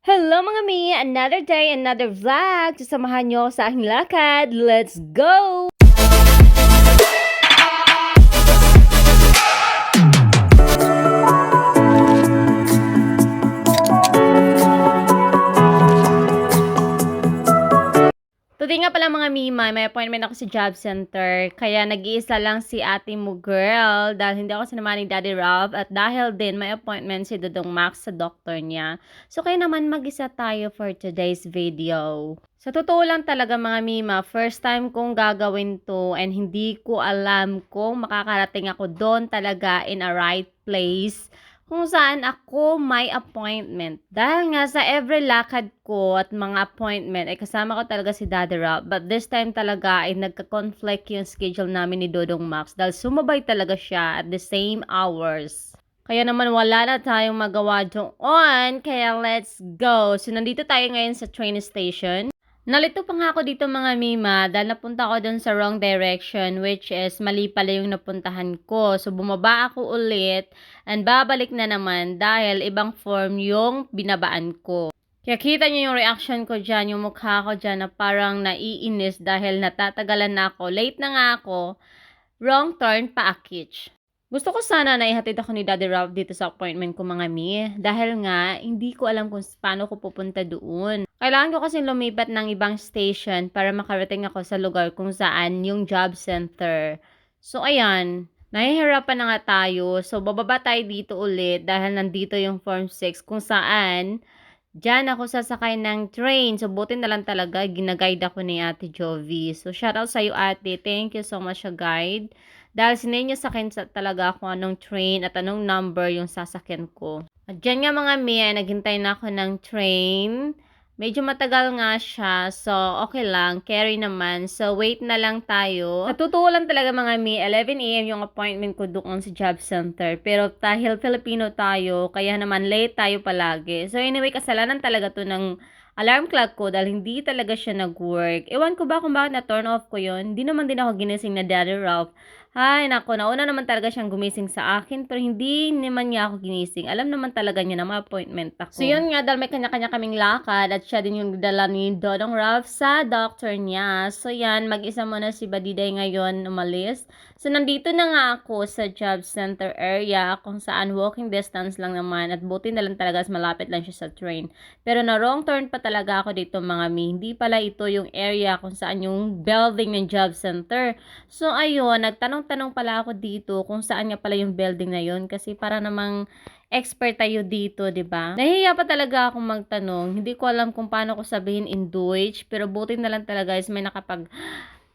Hello mga mi! Another day, another vlog. Sasamahan nyo sa aking lakad. Let's go! Today nga pala mga Mima, may appointment ako sa job center. Kaya nag-iisa lang si ate mo girl dahil hindi ako sinama ni Daddy Ralph at dahil din may appointment si Dodong Max sa doktor niya. So kaya naman mag-isa tayo for today's video. Sa totoo lang talaga mga Mima, first time kong gagawin to and hindi ko alam kung makakarating ako doon talaga in a right place kung saan ako may appointment. Dahil nga sa every lakad ko at mga appointment, ay kasama ko talaga si Daddy Rob. But this time talaga ay nagka-conflict yung schedule namin ni Dodong Max dahil sumabay talaga siya at the same hours. Kaya naman wala na tayong magawa doon, kaya let's go. So nandito tayo ngayon sa train station. Nalito pa nga ako dito mga Mima dahil napunta ako dun sa wrong direction which is mali pala yung napuntahan ko. So bumaba ako ulit and babalik na naman dahil ibang form yung binabaan ko. Kaya kita niyo yung reaction ko dyan, yung mukha ko dyan na parang naiinis dahil natatagalan na ako. Late na nga ako, wrong turn pa akich. Gusto ko sana na ihatid ako ni Daddy Ralph dito sa appointment ko mga mi. Dahil nga, hindi ko alam kung paano ko pupunta doon. Kailangan ko kasi lumipat ng ibang station para makarating ako sa lugar kung saan yung job center. So, ayan. Nahihirapan na nga tayo. So, bababa tayo dito ulit dahil nandito yung Form 6 kung saan diyan ako sasakay ng train. So, buti na lang talaga. Ginaguide ako ni Ate Jovi. So, shoutout sa'yo ate. Thank you so much sa guide. Dahil sinay niya sa akin talaga kung anong train at anong number yung sasakyan ko. At dyan nga mga Mia, naghintay na ako ng train. Medyo matagal nga siya. So, okay lang. Carry naman. So, wait na lang tayo. Natutuwa lang talaga mga Mia. 11 AM yung appointment ko doon sa job center. Pero dahil Filipino tayo, kaya naman late tayo palagi. So, anyway, kasalanan talaga to ng alarm clock ko dahil hindi talaga siya nag-work. Ewan ko ba kung bakit na-turn off ko yun. Hindi naman din ako ginising na Daddy Ralph. Ay, nako, nauna naman talaga siyang gumising sa akin, pero hindi naman niya ako ginising. Alam naman talaga niya na may appointment ako. So, yun nga, dahil may kanya-kanya kaming lakad at siya din yung dala ni Dodong Ralph sa doctor niya. So, yan, mag-isa muna si Badiday ngayon umalis. So, nandito na nga ako sa job center area kung saan walking distance lang naman at buti na lang talaga malapit lang siya sa train. Pero na wrong turn pa talaga ako dito mga mi. Hindi pala ito yung area kung saan yung building ng job center. So, ayun, nagtanong-tanong pala ako dito kung saan nga pala yung building na yun kasi para namang expert tayo dito, 'di ba? Nahihiya pa talaga akong magtanong. Hindi ko alam kung paano ko sabihin in Deutsch, pero buti na lang talaga guys may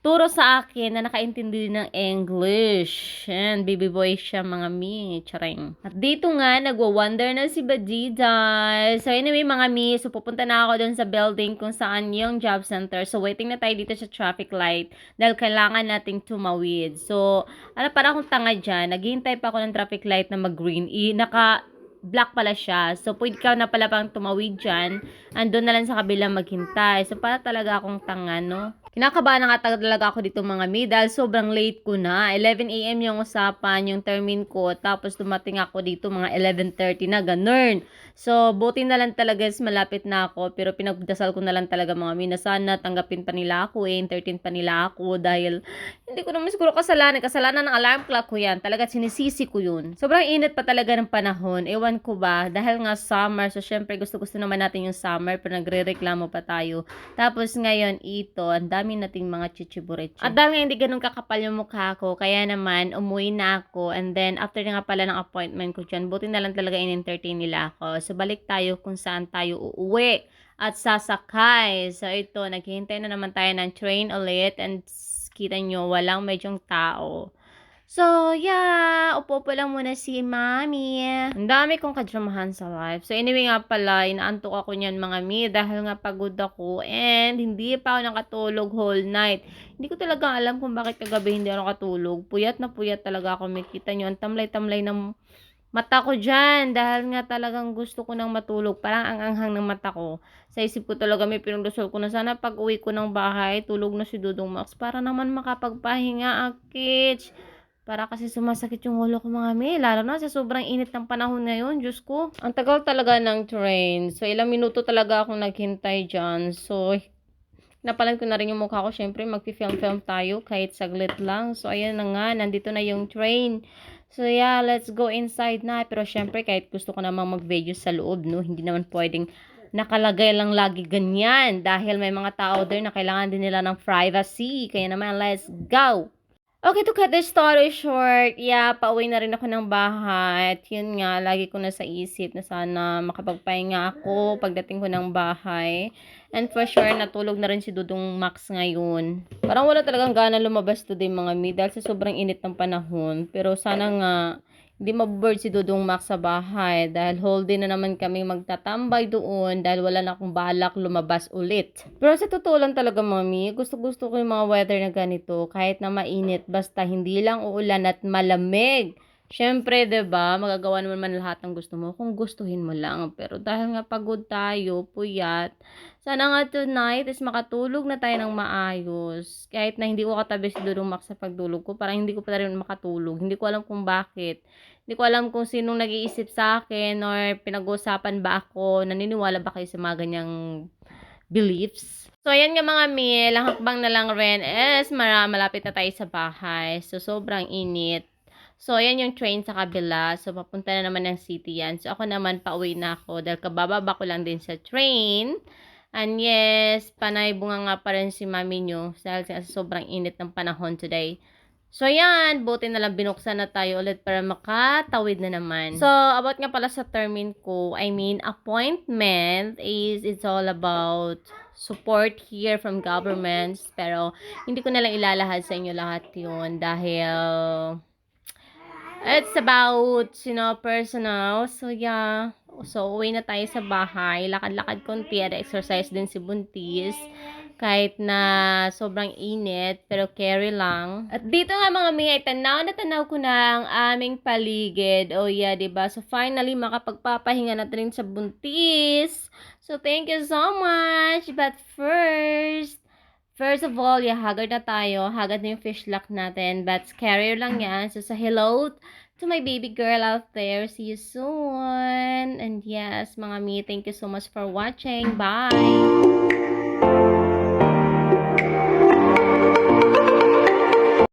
turo sa akin na nakaintindi ng English. And baby boy siya mga mi. Charing. At dito nga, nagwa-wonder na si Badiday. So anyway mga mi, so pupunta na ako dun sa building kung saan yung job center. So waiting na tayo dito sa traffic light dahil kailangan nating tumawid. So, para akong tanga dyan. Naghihintay pa ako ng traffic light na mag-green. Black pala siya. So, pwede ka na pala pang tumawid dyan. Andun na lang sa kabila maghintay. So, para talaga akong tanga, no? Kinakabahan na nga talaga ako dito mga mi dahil sobrang late ko na. 11 AM yung usapan, yung termin ko. Tapos dumating ako dito mga 11:30 na, ganun. So, buti na lang talaga is malapit na ako. Pero pinagdasal ko na lang talaga mga mi na sana tanggapin pa nila ako 13 pa nila ako dahil hindi ko naman siguro kasalanan. Kasalanan ng alarm clock ko yan. Talaga sinisisi ko yun. Sobrang init pa talaga ng panahon. Ewan ko ba, dahil nga summer. So, syempre gusto naman natin yung summer pero nagre-reklamo pa tayo. Tapos ngayon ito, ang dami nating mga chichibureche. At dahil nga hindi ganun kakapal yung mukha ko, kaya naman umuwi na ako and then after nga pala ng appointment ko dyan, buti na lang talaga in-entertain nila ako. So balik tayo kung saan tayo uuwi at sasakay. So ito, naghihintay na naman tayo ng train ulit and kita nyo, walang medyong tao. So, yeah, upo lang muna si Mami. Ang dami kong kadramahan sa life. So, anyway nga pala, inaantok ako niyan mga mi dahil nga pagod ako and hindi pa ako nakatulog whole night. Hindi ko talaga alam kung bakit kagabi hindi ako nakatulog. Puyat na puyat talaga ako. Makita nyo, ang tamlay-tamlay ng mata ko dyan dahil nga talagang gusto ko nang matulog. Parang ang anghang ng mata ko. Sa isip ko talaga may pinagdasal ko na sana pag uwi ko ng bahay, tulog na si Dudong Max para naman makapagpahinga, akits. Para kasi sumasakit yung ulo ko mga mi. Lalo na sa sobrang init ng panahon ngayon. Diyos ko. Ang tagal talaga ng train. So, ilang minuto talaga akong naghintay dyan. So, napalan ko na rin yung mukha ko. Syempre, magpi-film-film tayo kahit saglit lang. So, ayan na nga. Nandito na yung train. So, yeah, let's go inside na. Pero syempre, kahit gusto ko namang mag-video sa loob, no? Hindi naman pwedeng nakalagay lang lagi ganyan. Dahil may mga tao there na kailangan din nila ng privacy. Kaya naman, let's go! Okay, to cut the story short, yeah, pauwi na rin ako ng bahay. At yun nga, lagi ko na sa isip na sana makapagpahinga ako pagdating ko ng bahay. And for sure, natulog na rin si Dudong Max ngayon. Parang wala talagang gana lumabas today mga mi dahil sa sobrang init ng panahon. Pero sana nga, hindi maboboard si Dudong Max sa bahay dahil whole day na naman kami magtatambay doon dahil wala na akong balak lumabas ulit. Pero sa totoo lang talaga mami, gusto-gusto ko yung mga weather na ganito kahit na mainit basta hindi lang uulan at malamig. Syempre, 'di ba, magagawa naman lahat ng gusto mo kung gustuhin mo lang. Pero dahil nga pagod tayo, puyat, sana nga tonight is makatulog na tayo ng maayos. Kahit na hindi ko katabi si Dudong Max sa pagtulog ko, parang hindi ko pa rin makatulog. Hindi ko alam kung bakit. Hindi ko alam kung sinong nag-iisip sa akin or pinag-uusapan ba ako, naniniwala ba kayo sa mga ganyang beliefs. So, ayan nga mga mil, ang hakbang na lang rin is malapit na tayo sa bahay. So, sobrang init. So, ayan yung train sa kabila. So, papunta na naman ng city yan. So, ako naman pauwi na ako dahil kabababa ko lang din sa train. And yes, panay bunga nga pa rin si mami nyo dahil sa sobrang init ng panahon today. So, yan. Buti na lang binuksan na tayo ulit para makatawid na naman. So, about nga pala sa termin ko, I mean, appointment is, it's all about support here from governments. Pero, hindi ko na lang ilalahad sa inyo lahat yun dahil it's about, personal. So, yeah. So, uwi na tayo sa bahay. Lakad-lakad konti at exercise din si Buntis. Kahit na sobrang init, pero carry lang. At dito nga mga mi, ay tanaw na tanaw ko na ang aming paligid. Oh yeah, diba? So finally, makapagpapahinga na rin sa Buntis. So thank you so much. But first of all, yeah, haggard na tayo. Haggard na yung fish lock natin. But carrier lang yan. So sa hello to my baby girl out there. See you soon. And yes, mga mi, thank you so much for watching. Bye!